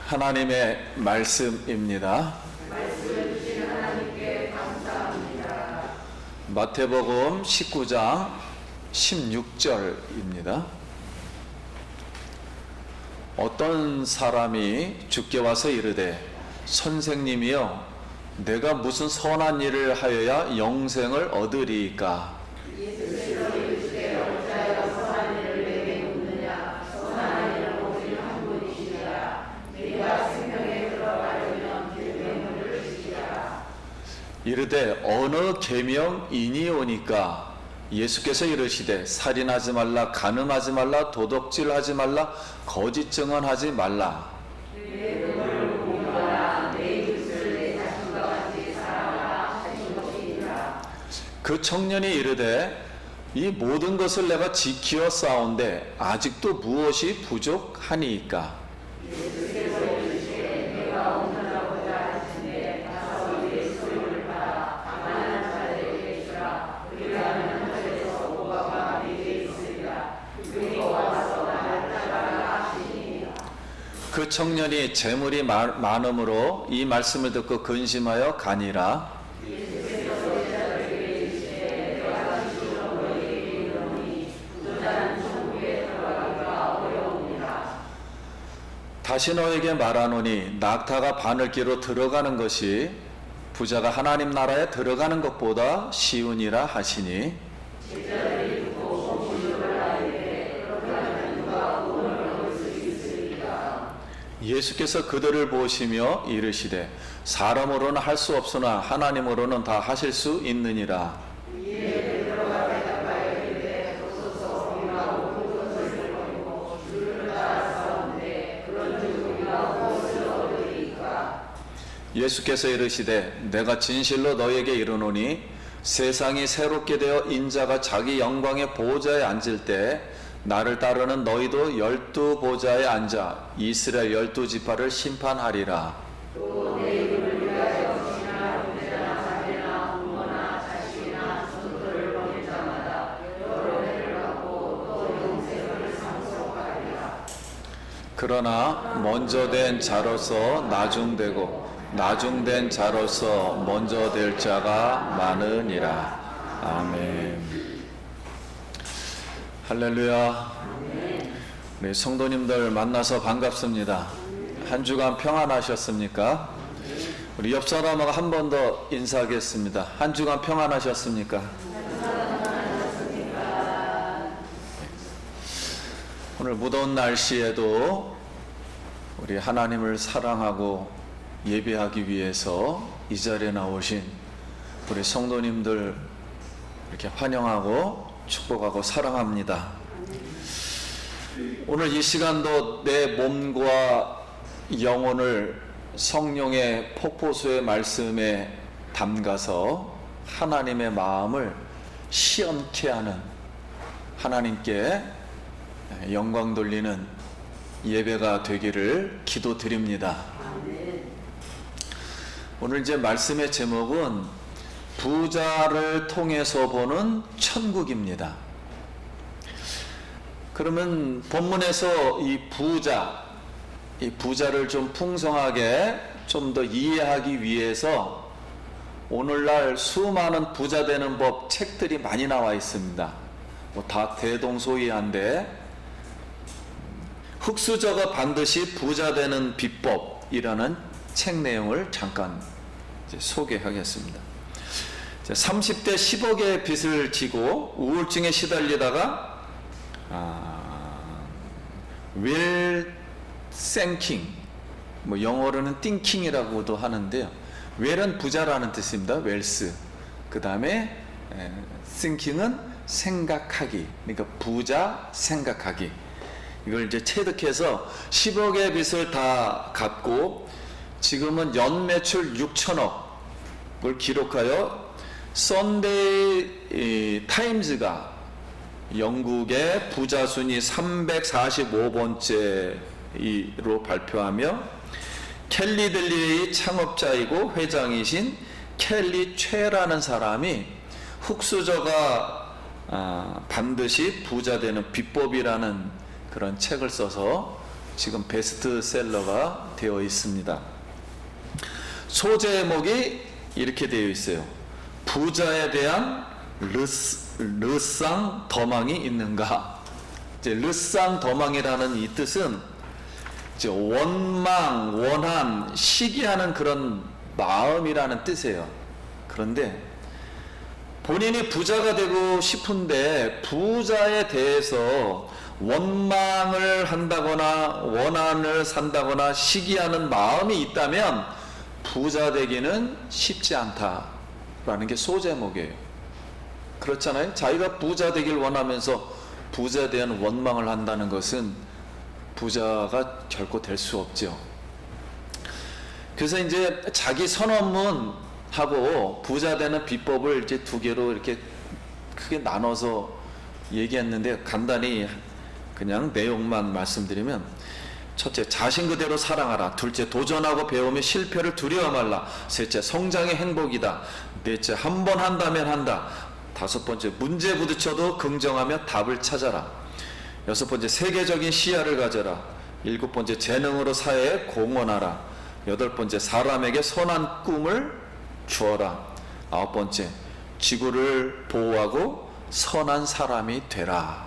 하나님의 말씀입니다. 마태복음 19장 16절입니다. 어떤 사람이 주께 와서 이르되 선생님이여 내가 무슨 선한 일을 하여야 영생을 얻으리이까? 이르되 어느 계명이니 오니까 예수께서 이르시되 살인하지 말라, 간음하지 말라, 도둑질하지 말라, 거짓 증언하지 말라. 그 청년이 이르되 이 모든 것을 내가 지키어 싸운데 아직도 무엇이 부족하니이까? 그 청년이 재물이 많음으로 이 말씀을 듣고 근심하여 가니라. 다시 너에게 말하노니 낙타가 바늘기로 들어가는 것이 부자가 하나님 나라에 들어가는 것보다 쉬우니라 하시니, 예수께서 그들을 보시며 이르시되 사람으로는 할 수 없으나 하나님으로는 다 하실 수 있느니라. 예수께서 이르시되 내가 진실로 너희에게 이르노니 세상이 새롭게 되어 인자가 자기 영광의 보좌에 앉을 때 나를 따르는 너희도 12보좌에 앉아 이스라엘 12지파를 심판하리라. 그러나 먼저 된 자로서 나중되고 나중된 자로서 먼저 될 자가 많으니라. 아멘. 할렐루야. 우리 성도님들 만나서 반갑습니다. 한 주간 평안하셨습니까? 우리 옆 사람하고 한 번 더 인사하겠습니다. 한 주간 평안하셨습니까? 오늘 무더운 날씨에도 우리 하나님을 사랑하고 예배하기 위해서 이 자리에 나오신 우리 성도님들 이렇게 환영하고 축복하고 사랑합니다. 오늘 이 시간도 내 몸과 영혼을 성령의 폭포수의 말씀에 담가서 하나님의 마음을 시원케 하는, 하나님께 영광 돌리는 예배가 되기를 기도드립니다. 오늘 이제 말씀의 제목은 부자를 통해서 보는 천국입니다. 그러면 본문에서 이 부자를 좀 풍성하게 좀 더 이해하기 위해서 오늘날 수많은 부자 되는 법 책들이 많이 나와 있습니다. 다 대동소이한데 흙수저가 반드시 부자 되는 비법이라는 책 내용을 잠깐 이제 소개하겠습니다. 30대 10억의 빚을 지고 우울증에 시달리다가 웰 생킹, 영어로는 띵킹이라고도 하는데요. 웰은 부자라는 뜻입니다. 웰스. 그 다음에 띵킹은 생각하기. 그러니까 부자 생각하기. 이걸 이제 체득해서 10억의 빚을 다 갚고 지금은 연매출 6천억을 기록하여 선데이 타임즈가 영국의 부자 순위 345번째로 발표하며 켈리 델리의 창업자이고 회장이신 켈리 최라는 사람이 흙수저가 반드시 부자 되는 비법이라는 그런 책을 써서 지금 베스트셀러가 되어 있습니다. 소제목이 이렇게 되어 있어요. 부자에 대한 르상 더망이 있는가? 이제 르상 더망이라는 이 뜻은 이제 원망, 원한, 시기하는 그런 마음이라는 뜻이에요. 그런데 본인이 부자가 되고 싶은데 부자에 대해서 원망을 한다거나 원한을 산다거나 시기하는 마음이 있다면 부자 되기는 쉽지 않다라는 게 소제목이에요. 그렇잖아요. 자기가 부자 되길 원하면서 부자에 대한 원망을 한다는 것은 부자가 결코 될 수 없죠. 그래서 이제 자기 선언문하고 부자 되는 비법을 이제 두 개로 이렇게 크게 나눠서 얘기했는데 간단히 그냥 내용만 말씀드리면, 첫째, 자신 그대로 사랑하라. 둘째, 도전하고 배우며 실패를 두려워 말라. 셋째, 성장의 행복이다. 넷째, 한 번 한다면 한다. 다섯 번째, 문제 부딪혀도 긍정하며 답을 찾아라. 여섯 번째, 세계적인 시야를 가져라. 일곱 번째, 재능으로 사회에 공헌하라. 여덟 번째, 사람에게 선한 꿈을 주어라. 아홉 번째, 지구를 보호하고 선한 사람이 되라.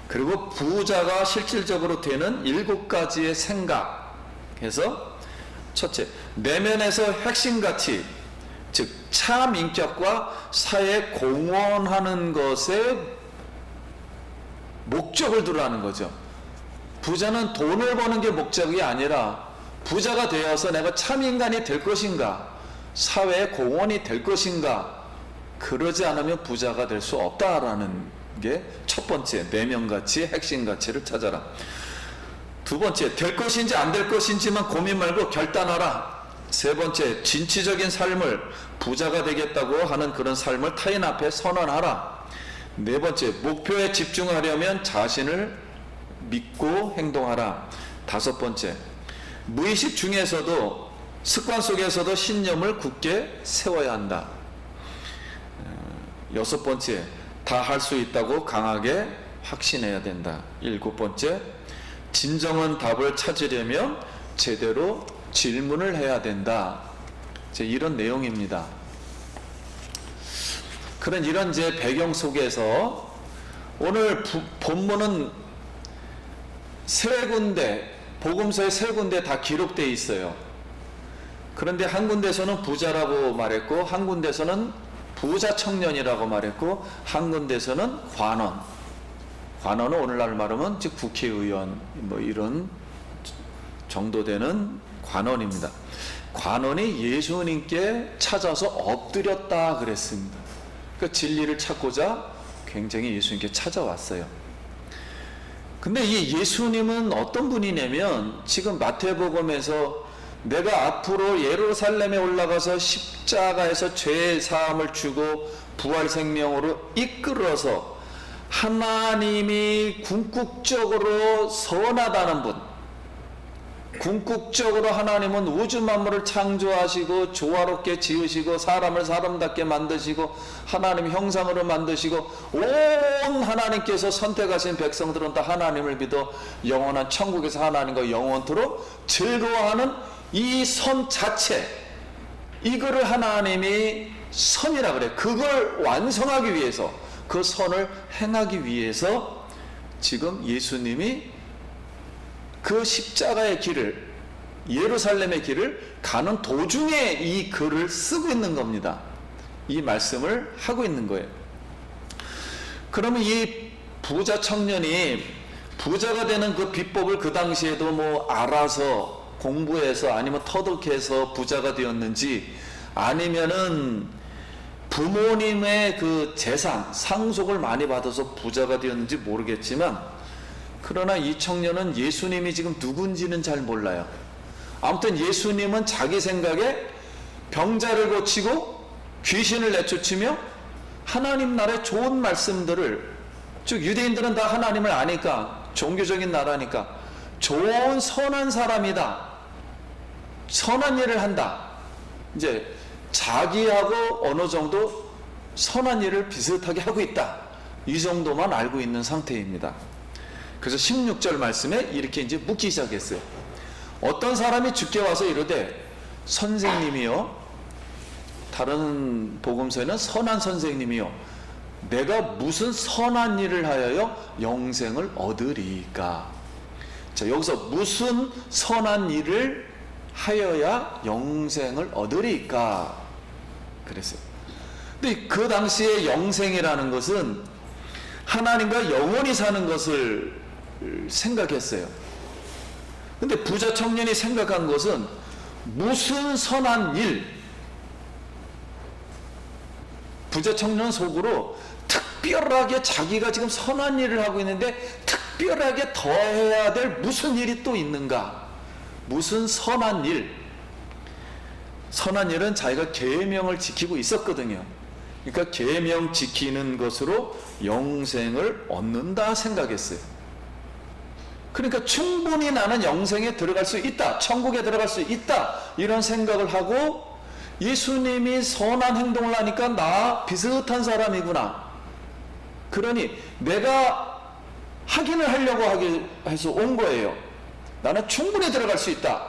그리고 부자가 실질적으로 되는 일곱 가지의 생각에서, 첫째, 내면에서 핵심 가치, 즉 참 인격과 사회에 공헌하는 것에 목적을 두라는 거죠. 부자는 돈을 버는 게 목적이 아니라 부자가 되어서 내가 참 인간이 될 것인가, 사회에 공헌이 될 것인가, 그러지 않으면 부자가 될 수 없다라는 게 첫 번째, 내면 가치, 핵심 가치를 찾아라. 두 번째, 될 것인지 안 될 것인지만 고민 말고 결단하라. 세 번째, 진취적인 삶을, 부자가 되겠다고 하는 그런 삶을 타인 앞에 선언하라. 네 번째, 목표에 집중하려면 자신을 믿고 행동하라. 다섯 번째, 무의식 중에서도 습관 속에서도 신념을 굳게 세워야 한다. 여섯 번째, 다 할 수 있다고 강하게 확신해야 된다. 일곱 번째, 진정한 답을 찾으려면 제대로 질문을 해야 된다. 이런 내용입니다. 그런 이런 이제 배경 속에서 오늘 본문은 세 군데, 복음서에 세 군데 다 기록되어 있어요. 그런데 한 군데서는 부자라고 말했고, 한 군데서는 부자 청년이라고 말했고, 한 군데서는 관원. 관원은 오늘날 말하면 즉 국회의원 뭐 이런 정도 되는 관원입니다. 관원이 예수님께 찾아서 엎드렸다 그랬습니다. 그 진리를 찾고자 굉장히 예수님께 찾아왔어요. 근데 이 예수님은 어떤 분이냐면, 지금 마태복음에서 내가 앞으로 예루살렘에 올라가서 십자가에서 죄의 사함을 주고 부활 생명으로 이끌어서 하나님이 궁극적으로 선하다는 분, 궁극적으로 하나님은 우주 만물을 창조하시고 조화롭게 지으시고 사람을 사람답게 만드시고 하나님 형상으로 만드시고 온 하나님께서 선택하신 백성들은 다 하나님을 믿어 영원한 천국에서 하나님과 영원토록 즐거워하는 이 선 자체, 이거를 하나님이 선이라 그래. 그걸 완성하기 위해서, 그 선을 행하기 위해서 지금 예수님이 그 십자가의 길을, 예루살렘의 길을 가는 도중에 이 글을 쓰고 있는 겁니다. 이 말씀을 하고 있는 거예요. 그러면 이 부자 청년이 부자가 되는 그 비법을 그 당시에도 뭐 알아서 공부해서 아니면 터득해서 부자가 되었는지, 아니면은 부모님의 그 재산, 상속을 많이 받아서 부자가 되었는지 모르겠지만, 그러나 이 청년은 예수님이 지금 누군지는 잘 몰라요. 아무튼 예수님은 자기 생각에 병자를 고치고 귀신을 내쫓으며 하나님 나라의 좋은 말씀들을, 즉 유대인들은 다 하나님을 아니까, 종교적인 나라니까 좋은 선한 사람이다, 선한 일을 한다, 이제 자기하고 어느 정도 선한 일을 비슷하게 하고 있다, 이 정도만 알고 있는 상태입니다. 그래서 16절 말씀에 이렇게 이제 묻기 시작했어요. 어떤 사람이 주께 와서 이르되 선생님이요, 다른 복음서에는 선한 선생님이요, 내가 무슨 선한 일을 하여 영생을 얻으리까? 자, 여기서 무슨 선한 일을 하여야 영생을 얻으리까? 그랬어요. 근데 그 당시에 영생이라는 것은 하나님과 영원히 사는 것을 생각했어요. 근데 부자 청년이 생각한 것은 무슨 선한 일, 부자 청년 속으로 특별하게 자기가 지금 선한 일을 하고 있는데 특별하게 더 해야 될 무슨 일이 또 있는가? 무슨 선한 일? 선한 일은 자기가 계명을 지키고 있었거든요. 그러니까 계명 지키는 것으로 영생을 얻는다 생각했어요. 그러니까 충분히 나는 영생에 들어갈 수 있다, 천국에 들어갈 수 있다, 이런 생각을 하고 예수님이 선한 행동을 하니까 나 비슷한 사람이구나, 그러니 내가 확인을 하려고 해서 온 거예요. 나는 충분히 들어갈 수 있다.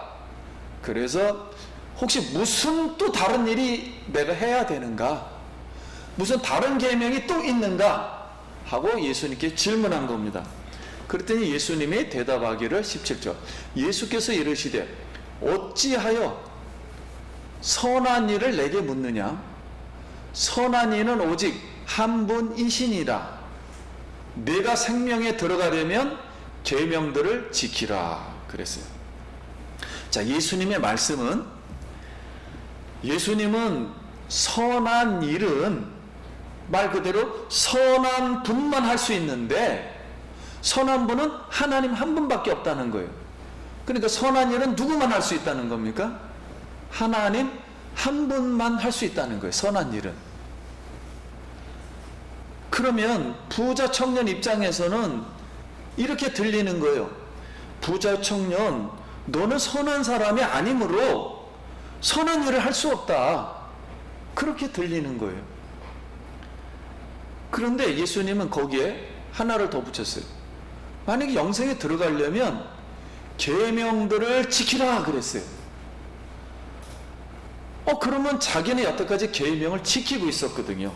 그래서 혹시 무슨 또 다른 일이 내가 해야 되는가, 무슨 다른 계명이 또 있는가 하고 예수님께 질문한 겁니다. 그랬더니 예수님이 대답하기를 17절 예수께서 이르시되 어찌하여 선한 일을 내게 묻느냐? 선한 이는 오직 한 분이시니라. 내가 생명에 들어가려면 계명들을 지키라 그랬어요. 자, 예수님의 말씀은, 예수님은 선한 일은 말 그대로 선한 분만 할 수 있는데 선한 분은 하나님 한 분밖에 없다는 거예요. 그러니까 선한 일은 누구만 할 수 있다는 겁니까? 하나님 한 분만 할 수 있다는 거예요. 선한 일은. 그러면 부자 청년 입장에서는 이렇게 들리는 거예요. 부자 청년, 너는 선한 사람이 아니므로 선한 일을 할 수 없다, 그렇게 들리는 거예요. 그런데 예수님은 거기에 하나를 더 붙였어요. 만약에 영생에 들어가려면 계명들을 지키라 그랬어요. 그러면 자기는 여태까지 계명을 지키고 있었거든요.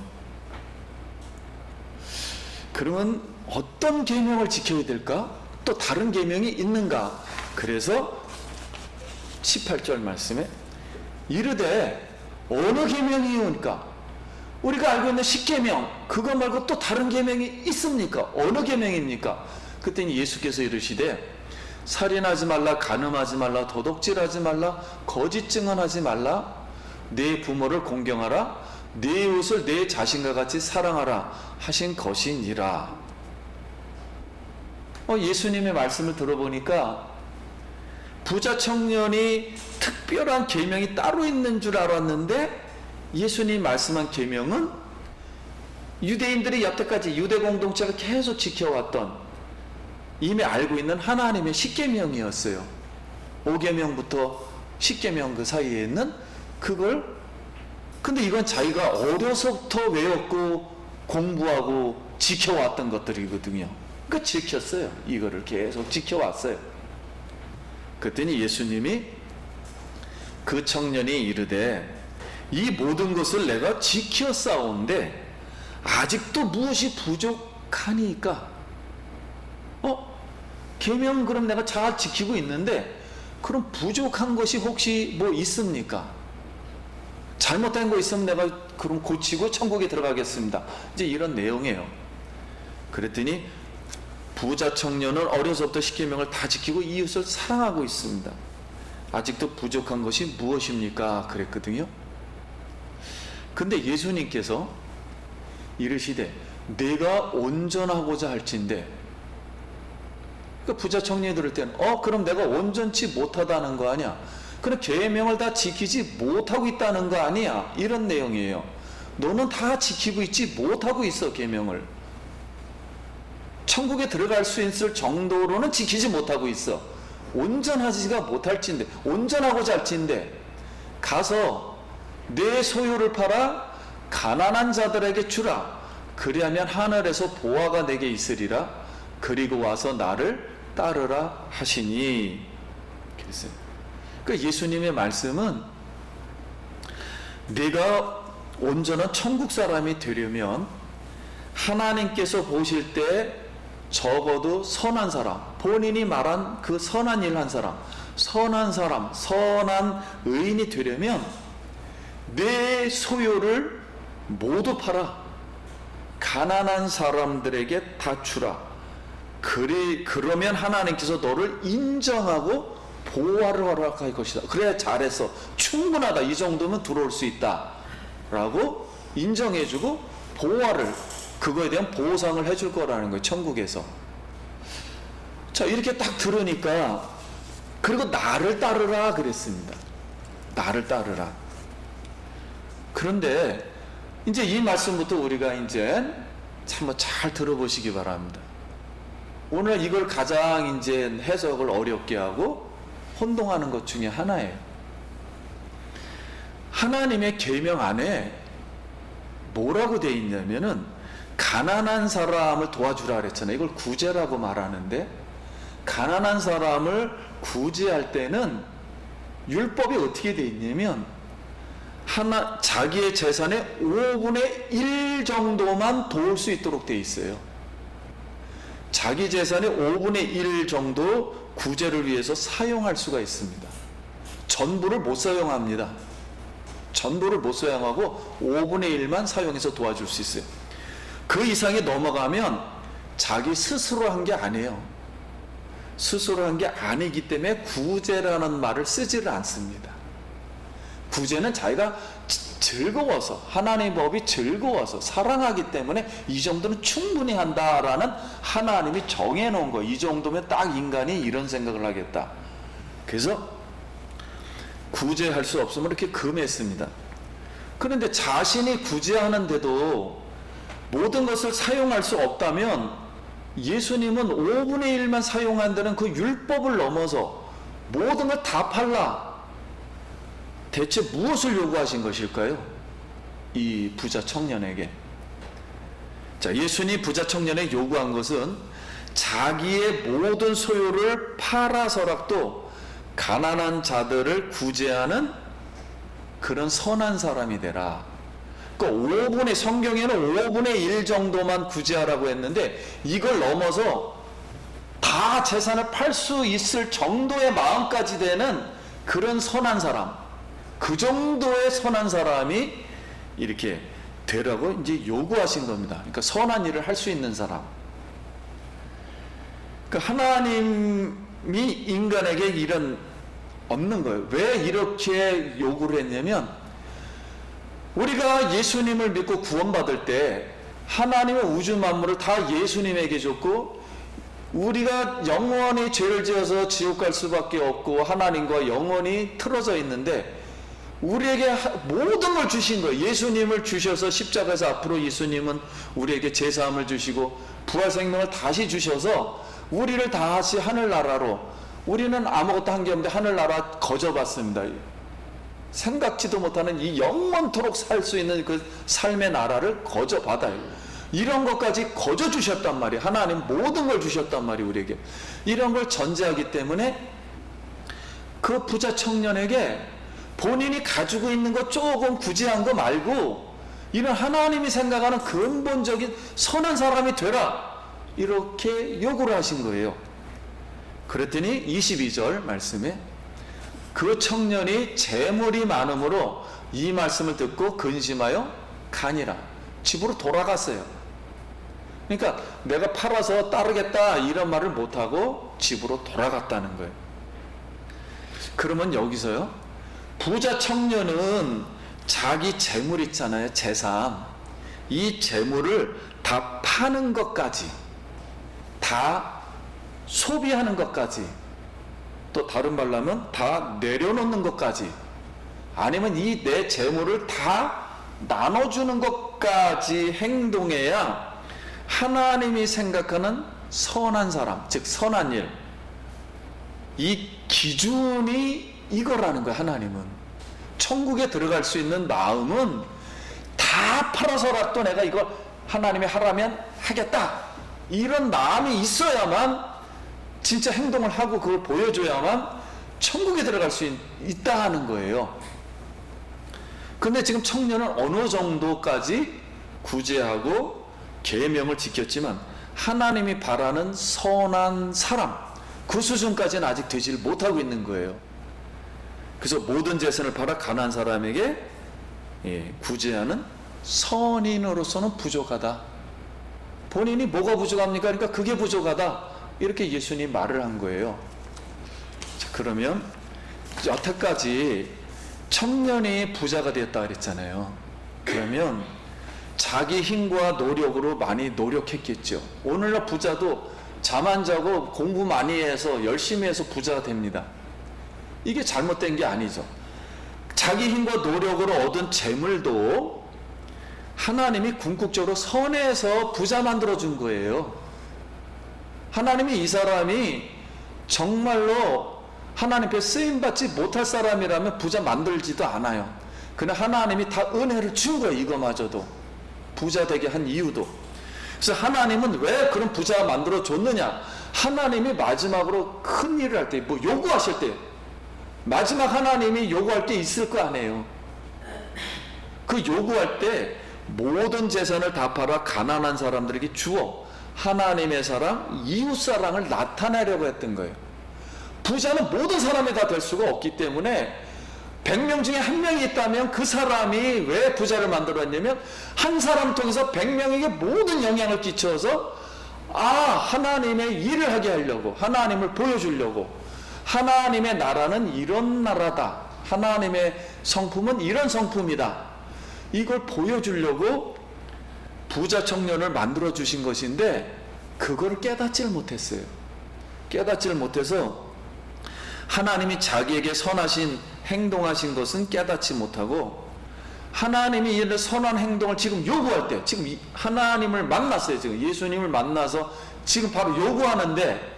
그러면 어떤 계명을 지켜야 될까? 또 다른 계명이 있는가? 그래서 18절 말씀에 이르되 어느 계명이오니까? 우리가 알고 있는 10계명 그거 말고 또 다른 계명이 있습니까? 어느 계명입니까? 그때는 예수께서 이르시되 살인하지 말라, 간음하지 말라, 도둑질하지 말라, 거짓 증언하지 말라, 네 부모를 공경하라, 네 이웃을 네 자신과 같이 사랑하라 하신 것이니라. 예수님의 말씀을 들어보니까 부자 청년이 특별한 계명이 따로 있는 줄 알았는데 예수님이 말씀한 계명은 유대인들이 여태까지 유대 공동체가 계속 지켜왔던, 이미 알고 있는 하나님의 10계명이었어요. 5계명부터 10계명 그 사이에 있는 그걸, 근데 이건 자기가 어려서부터 외웠고 공부하고 지켜왔던 것들이거든요. 그러니까 지켰어요. 이거를 계속 지켜왔어요. 그랬더니 예수님이 그 청년이 이르되 이 모든 것을 내가 지켰사온데 아직도 무엇이 부족하니까? 계명 그럼 내가 잘 지키고 있는데 그럼 부족한 것이 혹시 뭐 있습니까? 잘못된 거 있으면 내가 그럼 고치고 천국에 들어가겠습니다. 이제 이런 내용이에요. 그랬더니 부자 청년은 어려서부터 10계명을 다 지키고 이웃을 사랑하고 있습니다. 아직도 부족한 것이 무엇입니까? 그랬거든요. 근데 예수님께서 이르시되 내가 온전하고자 할진대, 그러니까 부자 청년이 들을 때는 그럼 내가 온전치 못하다는 거 아니야? 그럼 계명을 다 지키지 못하고 있다는 거 아니야? 이런 내용이에요. 너는 다 지키고 있지 못하고 있어. 계명을 천국에 들어갈 수 있을 정도로는 지키지 못하고 있어. 온전하지가 못할진데, 온전하고자 할진데 가서 내 소유를 팔아 가난한 자들에게 주라. 그리하면 하늘에서 보화가 내게 있으리라. 그리고 와서 나를 따르라 하시니. 그랬어요. 그러니까 예수님의 말씀은 내가 온전한 천국 사람이 되려면 하나님께서 보실 때 적어도 선한 사람, 본인이 말한 그 선한 일 한 사람, 선한 사람, 선한 의인이 되려면 내 소유를 모두 팔아 가난한 사람들에게 다 주라. 그러면 하나님께서 너를 인정하고 보화를 허락할 것이다. 그래야 잘했어, 충분하다, 이 정도면 들어올 수 있다 라고 인정해주고 보화를, 그거에 대한 보상을 해줄 거라는 거예요, 천국에서. 자, 이렇게 딱 들으니까, 그리고 나를 따르라 그랬습니다. 나를 따르라. 그런데 이제 이 말씀부터 우리가 이제 한번 잘 들어보시기 바랍니다. 오늘 이걸 가장 이제 해석을 어렵게 하고 혼동하는 것 중에 하나예요. 하나님의 계명 안에 뭐라고 돼 있냐면은 가난한 사람을 도와주라 그랬잖아요. 이걸 구제라고 말하는데, 가난한 사람을 구제할 때는 율법이 어떻게 돼 있냐면 자기의 재산의 5분의 1 정도만 도울 수 있도록 돼 있어요. 자기 재산의 5분의 1 정도 구제를 위해서 사용할 수가 있습니다. 전부를 못 사용합니다. 전부를 못 사용하고 5분의 1만 사용해서 도와줄 수 있어요. 그 이상이 넘어가면 자기 스스로 한 게 아니에요. 스스로 한 게 아니기 때문에 구제라는 말을 쓰지를 않습니다. 구제는 자기가 즐거워서, 하나님의 법이 즐거워서 사랑하기 때문에 이 정도는 충분히 한다라는 하나님이 정해놓은 거. 이 정도면 딱 인간이 이런 생각을 하겠다. 그래서 구제할 수 없으면 이렇게 금했습니다. 그런데 자신이 구제하는데도 모든 것을 사용할 수 없다면 예수님은 5분의 1만 사용한다는 그 율법을 넘어서 모든 걸 다 팔라. 대체 무엇을 요구하신 것일까요? 이 부자 청년에게. 자, 예수님 부자 청년에게 요구한 것은 자기의 모든 소유를 팔아서라도 가난한 자들을 구제하는 그런 선한 사람이 되라. 그러니까 5분의, 성경에는 5분의 1 정도만 구제하라고 했는데 이걸 넘어서 다 재산을 팔 수 있을 정도의 마음까지 되는 그런 선한 사람, 그 정도의 선한 사람이 이렇게 되라고 이제 요구하신 겁니다. 그러니까 선한 일을 할 수 있는 사람. 그러니까 하나님이 인간에게 이런 없는 거예요. 왜 이렇게 요구를 했냐면, 우리가 예수님을 믿고 구원받을 때 하나님의 우주 만물을 다 예수님에게 줬고, 우리가 영원히 죄를 지어서 지옥 갈 수밖에 없고 하나님과 영원히 틀어져 있는데 우리에게 모든 걸 주신 거예요. 예수님을 주셔서 십자가에서 앞으로 예수님은 우리에게 제사함을 주시고 부활 생명을 다시 주셔서 우리를 다시 하늘나라로, 우리는 아무것도 한 게 없는데 하늘나라 거저봤습니다. 생각지도 못하는 이 영원토록 살 수 있는 그 삶의 나라를 거저받아요. 이런 것까지 거저 주셨단 말이에요. 하나님 모든 걸 주셨단 말이에요, 우리에게. 이런 걸 전제하기 때문에 그 부자 청년에게 본인이 가지고 있는 거 조금 구제한 거 말고 이런 하나님이 생각하는 근본적인 선한 사람이 되라, 이렇게 요구를 하신 거예요. 그랬더니 22절 말씀에 그 청년이 재물이 많음으로 이 말씀을 듣고 근심하여 가니라. 집으로 돌아갔어요. 그러니까 내가 팔아서 따르겠다 이런 말을 못하고 집으로 돌아갔다는 거예요. 그러면 여기서요, 부자 청년은 자기 재물 있잖아요, 재산. 이 재물을 다 파는 것까지, 다 소비하는 것까지, 또 다른 말로 하면 다 내려놓는 것까지, 아니면 이 내 재물을 다 나눠주는 것까지 행동해야 하나님이 생각하는 선한 사람, 즉 선한 일, 이 기준이 이거라는 거야. 하나님은 천국에 들어갈 수 있는 마음은 다 팔아서라도 내가 이거 하나님이 하라면 하겠다, 이런 마음이 있어야만 진짜 행동을 하고 그걸 보여줘야만 천국에 들어갈 수 있다 하는 거예요. 근데 지금 청년은 어느 정도까지 구제하고 계명을 지켰지만 하나님이 바라는 선한 사람, 그 수준까지는 아직 되질 못하고 있는 거예요. 그래서 모든 재산을 팔아 가난한 사람에게 구제하는 선인으로서는 부족하다. 본인이 뭐가 부족합니까? 그러니까 그게 부족하다. 이렇게 예수님이 말을 한 거예요. 자, 그러면 여태까지 청년이 부자가 되었다 그랬잖아요. 그러면 자기 힘과 노력으로 많이 노력했겠죠. 오늘날 부자도 잠 안 자고 공부 많이 해서 열심히 해서 부자가 됩니다. 이게 잘못된 게 아니죠. 자기 힘과 노력으로 얻은 재물도 하나님이 궁극적으로 선해서 부자 만들어 준 거예요. 하나님이 이 사람이 정말로 하나님 앞에 쓰임받지 못할 사람이라면 부자 만들지도 않아요. 그냥 하나님이 다 은혜를 준 거예요. 이거마저도 부자 되게 한 이유도. 그래서 하나님은 왜 그런 부자 만들어 줬느냐? 하나님이 마지막으로 큰 일을 할 때, 뭐 요구하실 때, 마지막 하나님이 요구할 때 있을 거 아니에요. 그 요구할 때 모든 재산을 다 팔아 가난한 사람들에게 주어 하나님의 사랑, 이웃 사랑을 나타내려고 했던 거예요. 부자는 모든 사람이 다 될 수가 없기 때문에 100명 중에 한 명이 있다면 그 사람이 왜 부자를 만들었냐면 한 사람 통해서 100명에게 모든 영향을 끼쳐서 하나님의 일을 하게 하려고, 하나님을 보여주려고, 하나님의 나라는 이런 나라다, 하나님의 성품은 이런 성품이다, 이걸 보여주려고 부자 청년을 만들어 주신 것인데 그걸 깨닫지를 못했어요. 깨닫지를 못해서 하나님이 자기에게 선하신 행동하신 것은 깨닫지 못하고 하나님이 이런 선한 행동을 지금 요구할 때, 지금 하나님을 만났어요. 지금 예수님을 만나서 지금 바로 요구하는데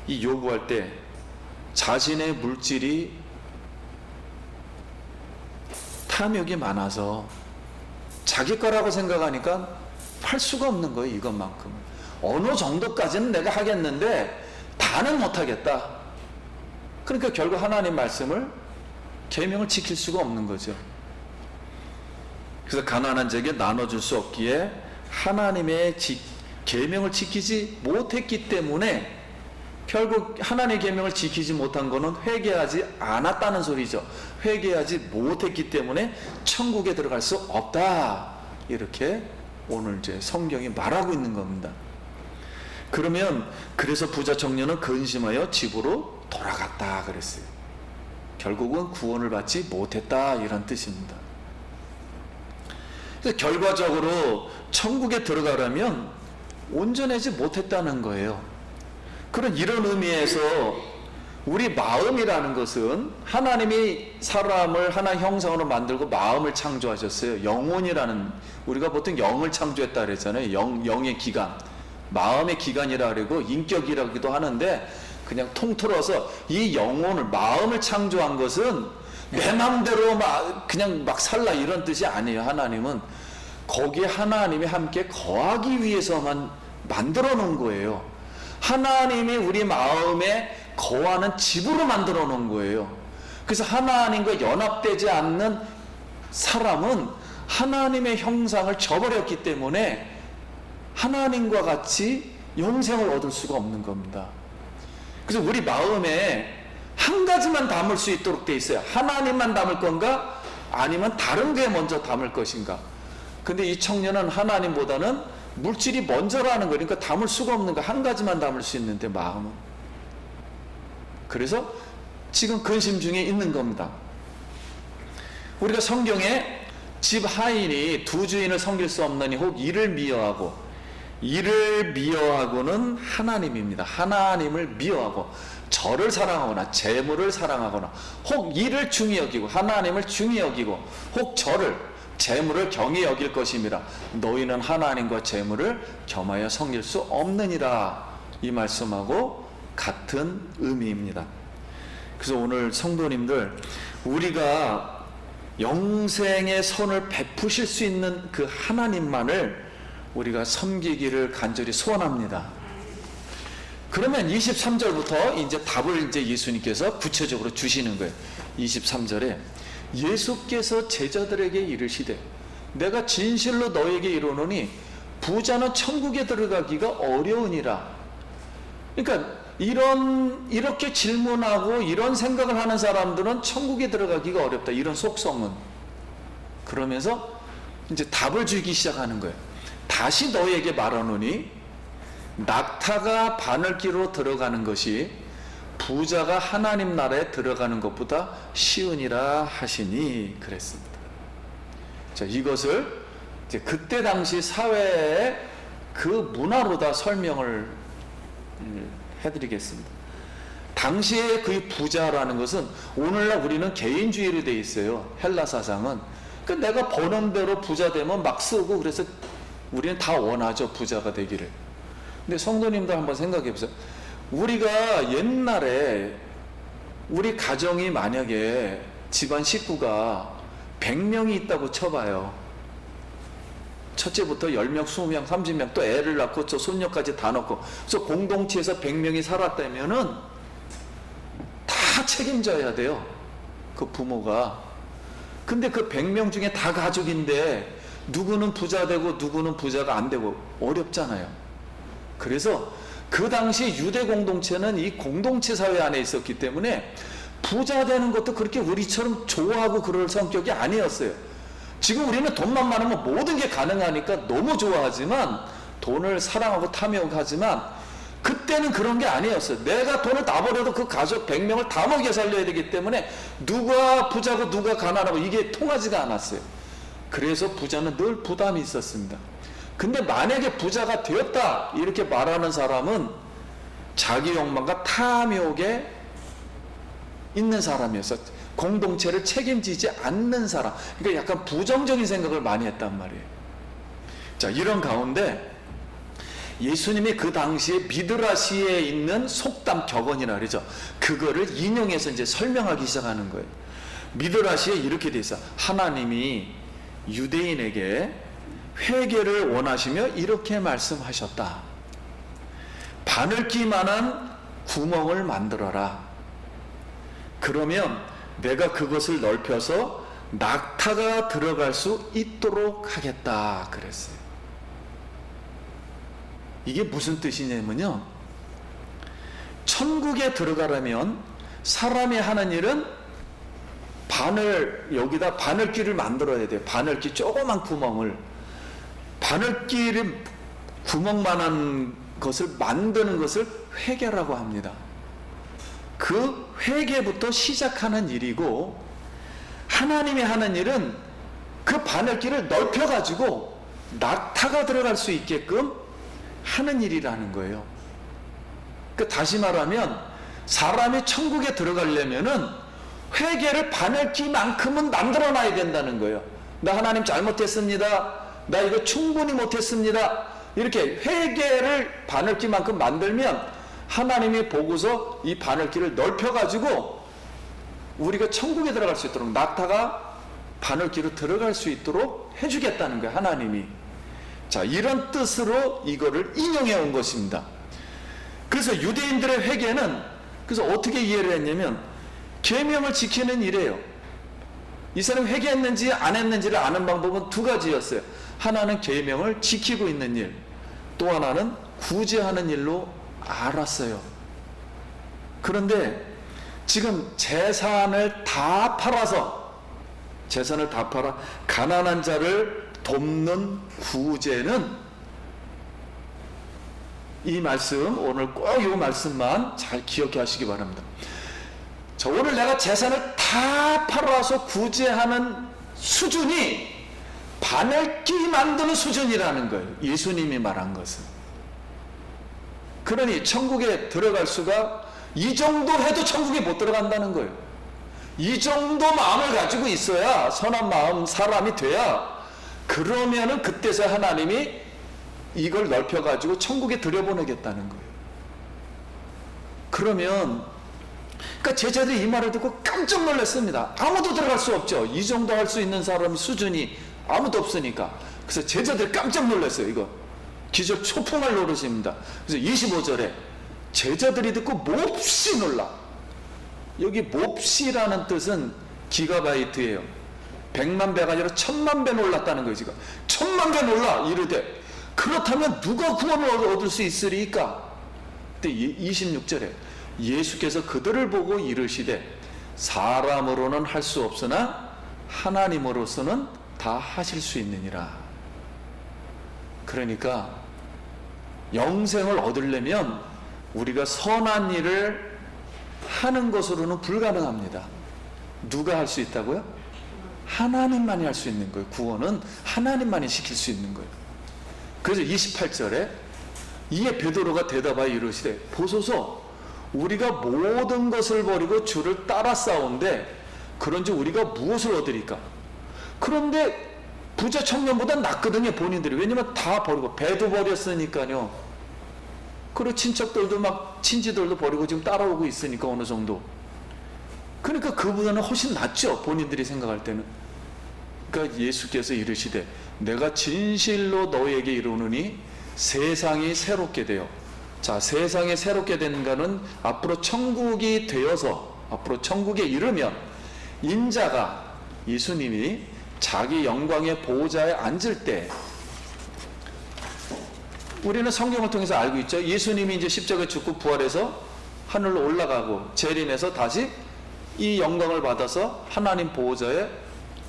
이 요구할 때 자신의 물질이 탐욕이 많아서 자기 거라고 생각하니까 할 수가 없는 거예요. 이것만큼은 어느 정도까지는 내가 하겠는데 다는 못하겠다. 그러니까 결국 하나님 말씀을 계명을 지킬 수가 없는 거죠. 그래서 가난한 자에게 나눠줄 수 없기에 하나님의 계명을 지키지 못했기 때문에 결국 하나님의 계명을 지키지 못한 거는 회개하지 않았다는 소리죠. 회개하지 못했기 때문에 천국에 들어갈 수 없다. 이렇게 오늘 이제 성경이 말하고 있는 겁니다. 그러면 그래서 부자 청년은 근심하여 집으로 돌아갔다 그랬어요. 결국은 구원을 받지 못했다 이런 뜻입니다. 그래서 결과적으로 천국에 들어가려면 온전하지 못했다는 거예요. 그런 이런 의미에서 우리 마음이라는 것은 하나님이 사람을 하나의 형상으로 만들고 마음을 창조하셨어요. 영혼이라는, 우리가 보통 영을 창조했다 그랬잖아요. 영의 기관, 마음의 기관이라 그러고 인격이라고도 하는데 그냥 통틀어서 이 영혼을, 마음을 창조한 것은 내 마음대로 그냥 막 살라 이런 뜻이 아니에요. 하나님은 거기에 하나님이 함께 거하기 위해서만 만들어 놓은 거예요. 하나님이 우리 마음에 거하는 집으로 만들어 놓은 거예요. 그래서 하나님과 연합되지 않는 사람은 하나님의 형상을 저버렸기 때문에 하나님과 같이 영생을 얻을 수가 없는 겁니다. 그래서 우리 마음에 한 가지만 담을 수 있도록 돼 있어요. 하나님만 담을 건가? 아니면 다른 게 먼저 담을 것인가? 근데 이 청년은 하나님보다는 물질이 먼저라는 거니까 담을 수가 없는 거, 한 가지만 담을 수 있는데 마음은. 그래서 지금 근심 중에 있는 겁니다. 우리가 성경에 집 하인이 두 주인을 섬길 수 없느니 혹 이를 미워하고, 이를 미워하고는 하나님입니다. 하나님을 미워하고 저를 사랑하거나 재물을 사랑하거나 혹 이를 중히 여기고 하나님을 중히 여기고 혹 저를 재물을 경히 여길 것임이라 너희는 하나님과 재물을 겸하여 섬길 수 없느니라. 이 말씀하고 같은 의미입니다. 그래서 오늘 성도님들, 우리가 영생의 선을 베푸실 수 있는 그 하나님만을 우리가 섬기기를 간절히 소원합니다. 그러면 23절부터 이제 답을 이제 예수님께서 구체적으로 주시는 거예요. 23절에 예수께서 제자들에게 이르시되 내가 진실로 너에게 이르노니 부자는 천국에 들어가기가 어려우니라. 그러니까 이렇게 질문하고 이런 생각을 하는 사람들은 천국에 들어가기가 어렵다. 이런 속성은. 그러면서 이제 답을 주기 시작하는 거예요. 다시 너에게 말하노니 낙타가 바늘귀로 들어가는 것이 부자가 하나님 나라에 들어가는 것보다 쉬우니라 하시니 그랬습니다. 자, 이것을 이제 그때 당시 사회의 그 문화로 다 설명을 해드리겠습니다. 당시에 그 부자라는 것은 오늘날 우리는 개인주의로 돼 있어요. 헬라 사상은. 그러니까 내가 버는 대로 부자 되면 막 쓰고 그래서 우리는 다 원하죠. 부자가 되기를. 근데 성도님들 한번 생각해 보세요. 우리가 옛날에 우리 가정이 만약에 집안 식구가 100명이 있다고 쳐봐요. 첫째부터 10명, 20명, 30명 또 애를 낳고 저 손녀까지 다 넣고 그래서 공동체에서 100명이 살았다면은 다 책임져야 돼요. 그 부모가. 근데 그 100명 중에 다 가족인데 누구는 부자 되고 누구는 부자가 안 되고 어렵잖아요. 그래서 그 당시 유대 공동체는 이 공동체 사회 안에 있었기 때문에 부자 되는 것도 그렇게 우리처럼 좋아하고 그럴 성격이 아니었어요. 지금 우리는 돈만 많으면 모든 게 가능하니까 너무 좋아하지만 돈을 사랑하고 탐욕하지만 그때는 그런 게 아니었어요. 내가 돈을 다 벌어도 그 가족 100명을 다 먹여 살려야 되기 때문에 누가 부자고 누가 가난하고 이게 통하지가 않았어요. 그래서 부자는 늘 부담이 있었습니다. 근데 만약에 부자가 되었다 이렇게 말하는 사람은 자기 욕망과 탐욕에 있는 사람이었어요. 공동체를 책임지지 않는 사람. 그러니까 약간 부정적인 생각을 많이 했단 말이에요. 자, 이런 가운데 예수님이 그 당시에 미드라시에 있는 속담 격언이라 그러죠. 그거를 인용해서 이제 설명하기 시작하는 거예요. 미드라시에 이렇게 돼 있어. 하나님이 유대인에게 회개를 원하시며 이렇게 말씀하셨다. 바늘귀만한 구멍을 만들어라. 그러면 내가 그것을 넓혀서 낙타가 들어갈 수 있도록 하겠다 그랬어요. 이게 무슨 뜻이냐면요, 천국에 들어가려면 사람이 하는 일은 여기다 바늘귀를 만들어야 돼요. 바늘귀 조그만 구멍을, 바늘귀를 구멍만한 것을 만드는 것을 회개라고 합니다. 그 회개부터 시작하는 일이고, 하나님이 하는 일은 그 바늘귀를 넓혀가지고 낙타가 들어갈 수 있게끔 하는 일이라는 거예요. 다시 말하면 사람이 천국에 들어가려면은 회개를 바늘귀만큼은 만들어놔야 된다는 거예요. 나 하나님 잘못했습니다. 나 이거 충분히 못했습니다. 이렇게 회개를 바늘귀만큼 만들면 하나님이 보고서 이 바늘귀를 넓혀가지고 우리가 천국에 들어갈 수 있도록, 낙타가 바늘귀로 들어갈 수 있도록 해주겠다는 거예요, 하나님이. 자, 이런 뜻으로 이거를 인용해 온 것입니다. 그래서 유대인들의 회개는 그래서 어떻게 이해를 했냐면 계명을 지키는 일이에요. 이 사람이 회개했는지 안 했는지를 아는 방법은 두 가지였어요. 하나는 계명을 지키고 있는 일, 또 하나는 구제하는 일로 알았어요. 그런데 지금 재산을 다 팔아 가난한 자를 돕는 구제는, 이 말씀, 오늘 꼭 이 말씀만 잘 기억해 하시기 바랍니다. 자, 오늘 내가 재산을 다 팔아서 구제하는 수준이 바늘귀 만드는 수준이라는 거예요. 예수님이 말한 것은. 그러니 천국에 들어갈 수가, 이 정도 해도 천국에 못 들어간다는 거예요. 이 정도 마음을 가지고 있어야, 선한 마음 사람이 돼야, 그러면은 그때서 하나님이 이걸 넓혀가지고 천국에 들여보내겠다는 거예요. 그러면, 그러니까 제자들이 이 말을 듣고 깜짝 놀랐습니다. 아무도 들어갈 수 없죠. 이 정도 할 수 있는 사람 수준이 아무도 없으니까. 그래서 제자들이 깜짝 놀랐어요. 이거 기적 초풍할 노릇입니다. 그래서 25절에 제자들이 듣고 몹시 놀라. 여기 몹시라는 뜻은 기가바이트예요. 100만 배가 아니라 1000만 배 놀랐다는 거예요. 지금 1000만 배 놀라 이르되 그렇다면 누가 구원을 얻을 수 있으리까? 그때 26절에 예수께서 그들을 보고 이르시되 사람으로는 할 수 없으나 하나님으로서는 다 하실 수 있느니라. 그러니까 영생을 얻으려면 우리가 선한 일을 하는 것으로는 불가능합니다. 누가 할 수 있다고요? 하나님만이 할 수 있는 거예요. 구원은 하나님만이 시킬 수 있는 거예요. 그래서 28절에 이에 베드로가 대답하여 이르시되 보소서 우리가 모든 것을 버리고 주를 따라 싸운데 그런지 우리가 무엇을 얻으리까? 그런데 부자 청년보다 낫거든요. 본인들이. 왜냐면 다 버리고 배도 버렸으니까요. 그리고 친척들도 막 친지들도 버리고 지금 따라오고 있으니까 어느 정도. 그러니까 그보다는 훨씬 낫죠. 본인들이 생각할 때는. 그러니까 예수께서 이르시되 내가 진실로 너에게 이르노니 세상이 새롭게 되어. 자, 세상이 새롭게 되는 것은 앞으로 천국이 되어서 앞으로 천국에 이르면 인자가 예수님이 자기 영광의 보호자에 앉을 때 우리는 성경을 통해서 알고 있죠. 예수님이 이제 십자가에 죽고 부활해서 하늘로 올라가고 재림해서 다시 이 영광을 받아서 하나님 보호자에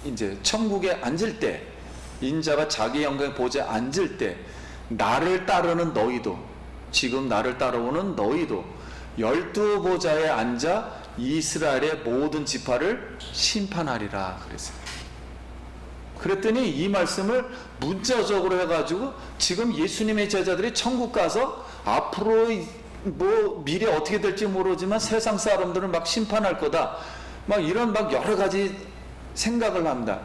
이제 천국에 앉을 때 인자가 자기 영광의 보호자에 앉을 때 나를 따르는 너희도 지금 나를 따라오는 너희도 12보좌에 앉아 이스라엘의 모든 지파를 심판하리라 그랬어요. 그랬더니 이 말씀을 문자적으로 해가지고 지금 예수님의 제자들이 천국 가서 앞으로 뭐 미래 어떻게 될지 모르지만 세상 사람들을 막 심판할 거다 막 이런 막 여러 가지 생각을 합니다.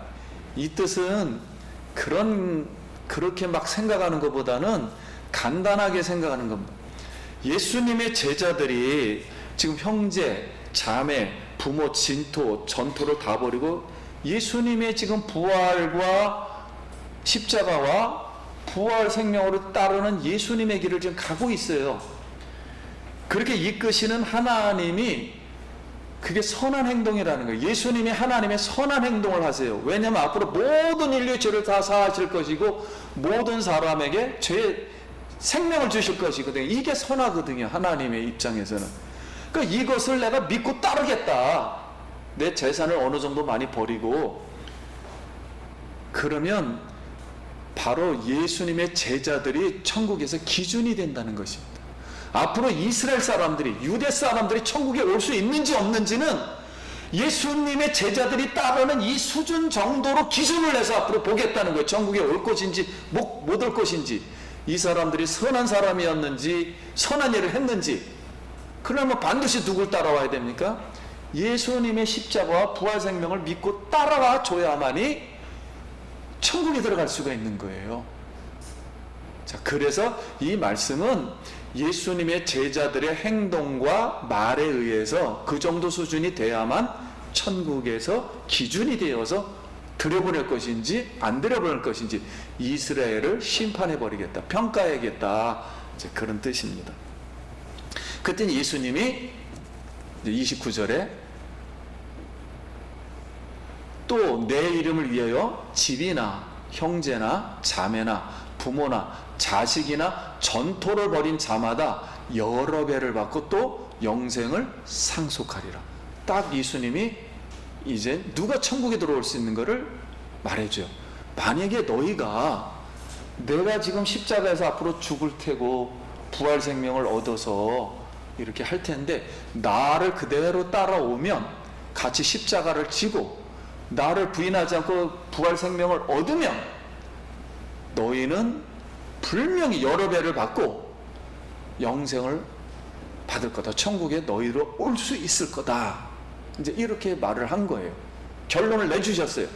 이 뜻은 그렇게 막 생각하는 것보다는 간단하게 생각하는 겁니다. 예수님의 제자들이 지금 형제, 자매, 부모, 진토, 전토를 다 버리고 예수님의 지금 부활과 십자가와 부활 생명으로 따르는 예수님의 길을 지금 가고 있어요. 그렇게 이끄시는 하나님이 그게 선한 행동이라는 거예요. 예수님이 하나님의 선한 행동을 하세요. 왜냐하면 앞으로 모든 인류의 죄를 다 사하실 것이고 모든 사람에게 죄의 생명을 주실 것이거든요. 이게 선하거든요. 하나님의 입장에서는. 그러니까 이것을 내가 믿고 따르겠다. 내 재산을 어느 정도 많이 버리고 그러면 바로 예수님의 제자들이 천국에서 기준이 된다는 것입니다. 앞으로 이스라엘 사람들이 유대 사람들이 천국에 올 수 있는지 없는지는 예수님의 제자들이 따르는 이 수준 정도로 기준을 해서 앞으로 보겠다는 거예요. 천국에 올 것인지 못 올 것인지 이 사람들이 선한 사람이었는지 선한 일을 했는지 그러면 반드시 누굴 따라와야 됩니까? 예수님의 십자가와 부활 생명을 믿고 따라와 줘야만이 천국에 들어갈 수가 있는 거예요. 자, 그래서 이 말씀은 예수님의 제자들의 행동과 말에 의해서 그 정도 수준이 돼야만 천국에서 기준이 되어서 들여보낼 것인지 안 들여보낼 것인지 이스라엘을 심판해버리겠다, 평가해야겠다, 이제 그런 뜻입니다. 그때 예수님이 29절에 또 내 이름을 위하여 집이나 형제나 자매나 부모나 자식이나 전토를 벌인 자마다 여러 배를 받고 또 영생을 상속하리라. 딱 예수님이 이제 누가 천국에 들어올 수 있는 것을 말해줘요. 만약에 너희가 내가 지금 십자가에서 앞으로 죽을 테고 부활 생명을 얻어서 이렇게 할 텐데 나를 그대로 따라오면 같이 십자가를 지고 나를 부인하지 않고 부활 생명을 얻으면 너희는 분명히 여러 배를 받고 영생을 받을 거다. 천국에 너희로 올 수 있을 거다. 이제 이렇게 말을 한 거예요. 결론을 내주셨어요.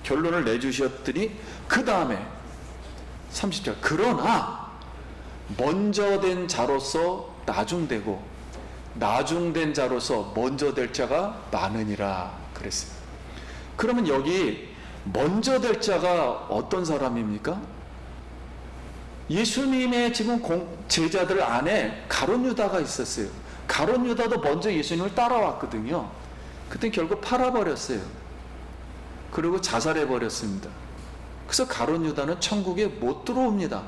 결론을 내주셨더니 그 다음에 30절 그러나 먼저 된 자로서 나중되고 나중된 자로서 먼저 될 자가 많으니라 그랬어요. 그러면 여기 먼저 될 자가 어떤 사람입니까? 예수님의 지금 제자들 안에 가룟 유다가 있었어요. 가룟 유다도 먼저 예수님을 따라왔거든요. 그때 결국 팔아버렸어요. 그리고 자살해버렸습니다. 그래서 가룟 유다는 천국에 못 들어옵니다.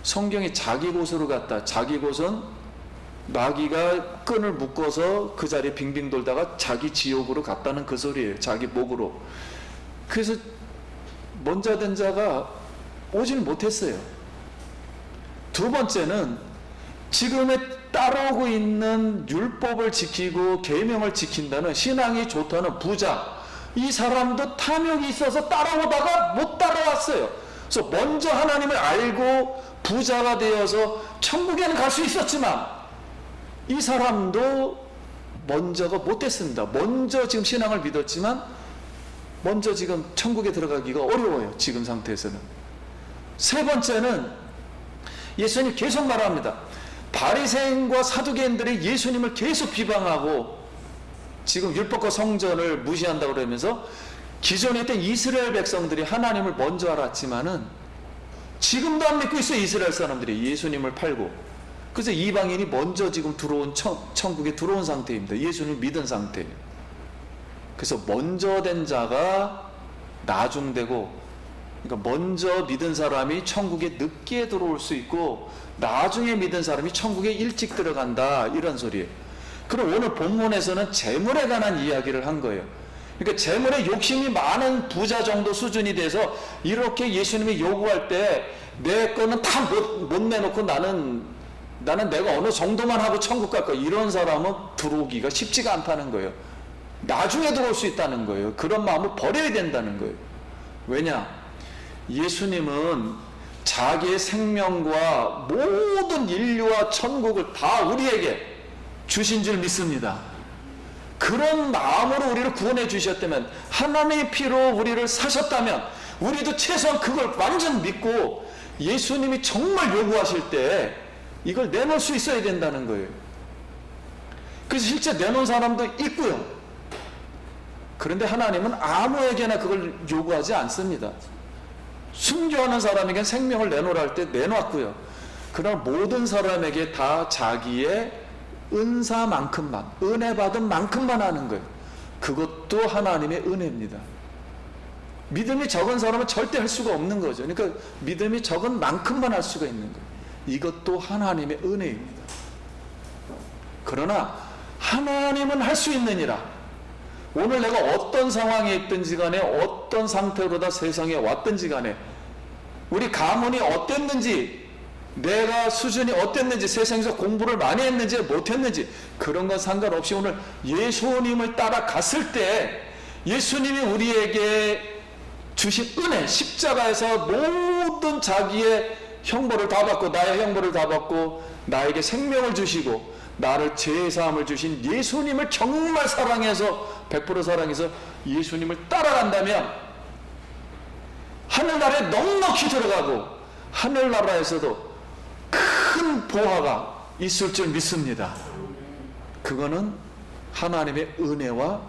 성경에 자기 곳으로 갔다. 자기 곳은 나귀가 끈을 묶어서 그 자리에 빙빙 돌다가 자기 지옥으로 갔다는 그 소리예요. 자기 목으로. 그래서 먼저 된 자가 오질 못했어요. 두 번째는 지금의 따라오고 있는 율법을 지키고 계명을 지킨다는 신앙이 좋다는 부자, 이 사람도 탐욕이 있어서 따라오다가 못 따라왔어요. 그래서 먼저 하나님을 알고 부자가 되어서 천국에는 갈 수 있었지만 이 사람도 먼저가 못 됐습니다. 먼저 지금 신앙을 믿었지만 먼저 지금 천국에 들어가기가 어려워요. 지금 상태에서는. 세 번째는 예수님 계속 말합니다. 바리새인과 사두개인들이 예수님을 계속 비방하고 지금 율법과 성전을 무시한다고 그러면서 기존에 있던 이스라엘 백성들이 하나님을 먼저 알았지만은 지금도 안 믿고 있어요. 이스라엘 사람들이 예수님을 팔고. 그래서 이방인이 먼저 지금 들어온 천국에 들어온 상태입니다. 예수님을 믿은 상태예요. 그래서 먼저 된 자가 나중되고, 그러니까 먼저 믿은 사람이 천국에 늦게 들어올 수 있고 나중에 믿은 사람이 천국에 일찍 들어간다, 이런 소리예요. 그럼 오늘 본문에서는 재물에 관한 이야기를 한 거예요. 그러니까 재물에 욕심이 많은 부자 정도 수준이 돼서 이렇게 예수님이 요구할 때 내 거는 다 못 내놓고 나는 내가 어느 정도만 하고 천국 갈 거야, 이런 사람은 들어오기가 쉽지가 않다는 거예요. 나중에 들어올 수 있다는 거예요. 그런 마음을 버려야 된다는 거예요. 왜냐? 예수님은 자기의 생명과 모든 인류와 천국을 다 우리에게 주신 줄 믿습니다. 그런 마음으로 우리를 구원해 주셨다면, 하나님의 피로 우리를 사셨다면 우리도 최소한 그걸 완전 믿고 예수님이 정말 요구하실 때 이걸 내놓을 수 있어야 된다는 거예요. 그래서 실제 내놓은 사람도 있고요. 그런데 하나님은 아무에게나 그걸 요구하지 않습니다. 순교하는 사람에겐 생명을 내놓으라 할 때 내놓았고요. 그러나 모든 사람에게 다 자기의 은사만큼만, 은혜 받은 만큼만 하는 거예요. 그것도 하나님의 은혜입니다. 믿음이 적은 사람은 절대 할 수가 없는 거죠. 그러니까 믿음이 적은 만큼만 할 수가 있는 거예요. 이것도 하나님의 은혜입니다. 그러나 하나님은 할 수 있느니라. 오늘 내가 어떤 상황에 있든지 간에, 어떤 상태로다 세상에 왔든지 간에, 우리 가문이 어땠는지, 내가 수준이 어땠는지, 세상에서 공부를 많이 했는지 못했는지, 그런 건 상관없이 오늘 예수님을 따라갔을 때 예수님이 우리에게 주신 은혜, 십자가에서 모든 자기의 형벌을 다 받고, 나의 형벌을 다 받고 나에게 생명을 주시고 나를 죄사함을 주신 예수님을 정말 사랑해서 100% 사랑해서 예수님을 따라간다면 하늘나라에 넉넉히 들어가고 하늘나라에서도 큰 보화가 있을 줄 믿습니다. 그거는 하나님의 은혜와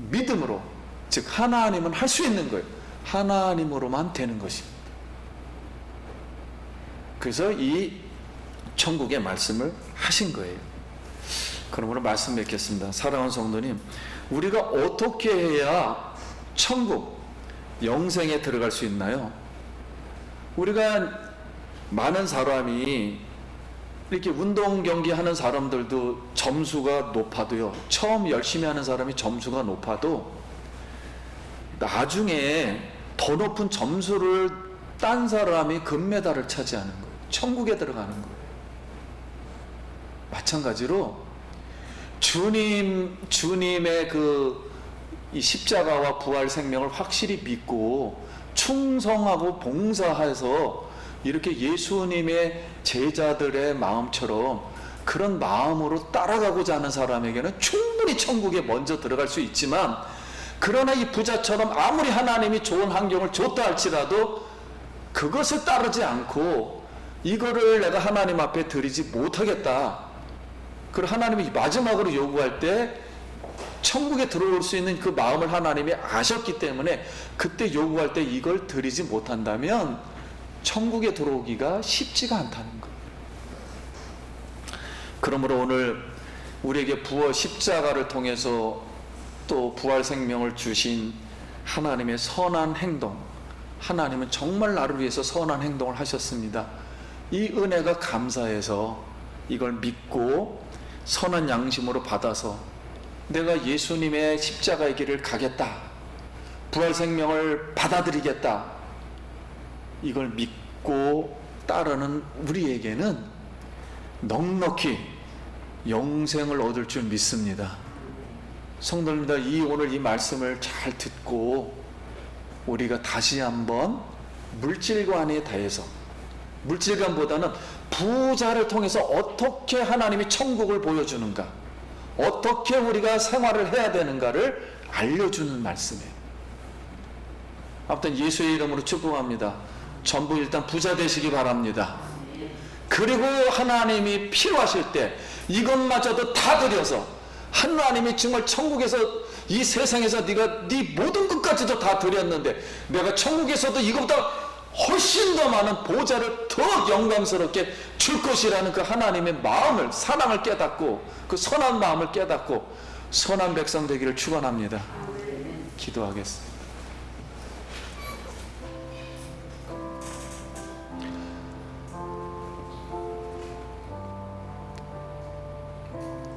믿음으로, 즉 하나님은 할 수 있는 거예요. 하나님으로만 되는 것입니다. 그래서 이 천국의 말씀을 하신 거예요. 그러므로 말씀 맺겠습니다. 사랑하는 성도님, 우리가 어떻게 해야 천국, 영생에 들어갈 수 있나요? 우리가 많은 사람이 이렇게 운동 경기 하는 사람들도 점수가 높아도요, 처음 열심히 하는 사람이 점수가 높아도 나중에 더 높은 점수를 딴 사람이 금메달을 차지하는 거예요. 천국에 들어가는 거예요. 마찬가지로 주님의 이 십자가와 부활 생명을 확실히 믿고 충성하고 봉사해서 이렇게 예수님의 제자들의 마음처럼 그런 마음으로 따라가고자 하는 사람에게는 충분히 천국에 먼저 들어갈 수 있지만, 그러나 이 부자처럼 아무리 하나님이 좋은 환경을 줬다 할지라도 그것을 따르지 않고 이거를 내가 하나님 앞에 드리지 못하겠다, 그리고 하나님이 마지막으로 요구할 때 천국에 들어올 수 있는 그 마음을 하나님이 아셨기 때문에 그때 요구할 때 이걸 드리지 못한다면 천국에 들어오기가 쉽지가 않다는 것. 그러므로 오늘 우리에게 십자가를 통해서 또 부활 생명을 주신 하나님의 선한 행동, 하나님은 정말 나를 위해서 선한 행동을 하셨습니다. 이 은혜가 감사해서 이걸 믿고 선한 양심으로 받아서 내가 예수님의 십자가의 길을 가겠다, 부활 생명을 받아들이겠다, 이걸 믿고 따르는 우리에게는 넉넉히 영생을 얻을 줄 믿습니다. 성도님들, 오늘 이 말씀을 잘 듣고 우리가 다시 한번 물질관에 대해서, 물질관보다는 부자를 통해서 어떻게 하나님이 천국을 보여주는가, 어떻게 우리가 생활을 해야 되는가를 알려주는 말씀이에요. 아무튼 예수의 이름으로 축복합니다. 전부 일단 부자 되시기 바랍니다. 그리고 하나님이 필요하실 때 이것마저도 다 드려서 하나님이 정말 천국에서 이 세상에서 네가 네 모든 것까지도 다 드렸는데 내가 천국에서도 이것보다 훨씬 더 많은 보좌를 더 영광스럽게 줄 것이라는 그 하나님의 마음을, 사랑을 깨닫고 그 선한 마음을 깨닫고 선한 백성 되기를 축원합니다. 기도하겠습니다.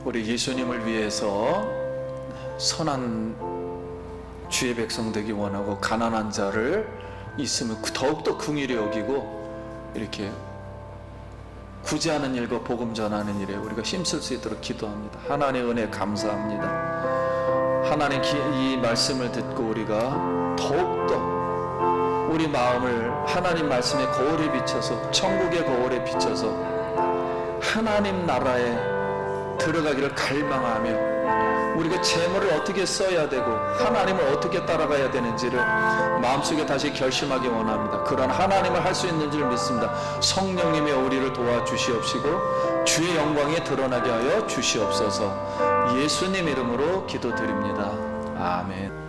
우리 예수님을 위해서 선한 주의 백성 되기 원하고 가난한 자를 있으면 더욱더 긍휼히 여기고 이렇게 구제하는 일과 복음 전하는 일에 우리가 힘쓸 수 있도록 기도합니다. 하나님의 은혜 감사합니다. 하나님 이 말씀을 듣고 우리가 더욱더 우리 마음을 하나님 말씀의 거울에 비춰서, 천국의 거울에 비춰서 하나님 나라에 들어가기를 갈망하며 우리가 재물을 어떻게 써야 되고 하나님을 어떻게 따라가야 되는지를 마음속에 다시 결심하기 원합니다. 그런 하나님을 할 수 있는 줄 믿습니다. 성령님이 우리를 도와주시옵시고 주의 영광이 드러나게 하여 주시옵소서. 예수님 이름으로 기도드립니다. 아멘.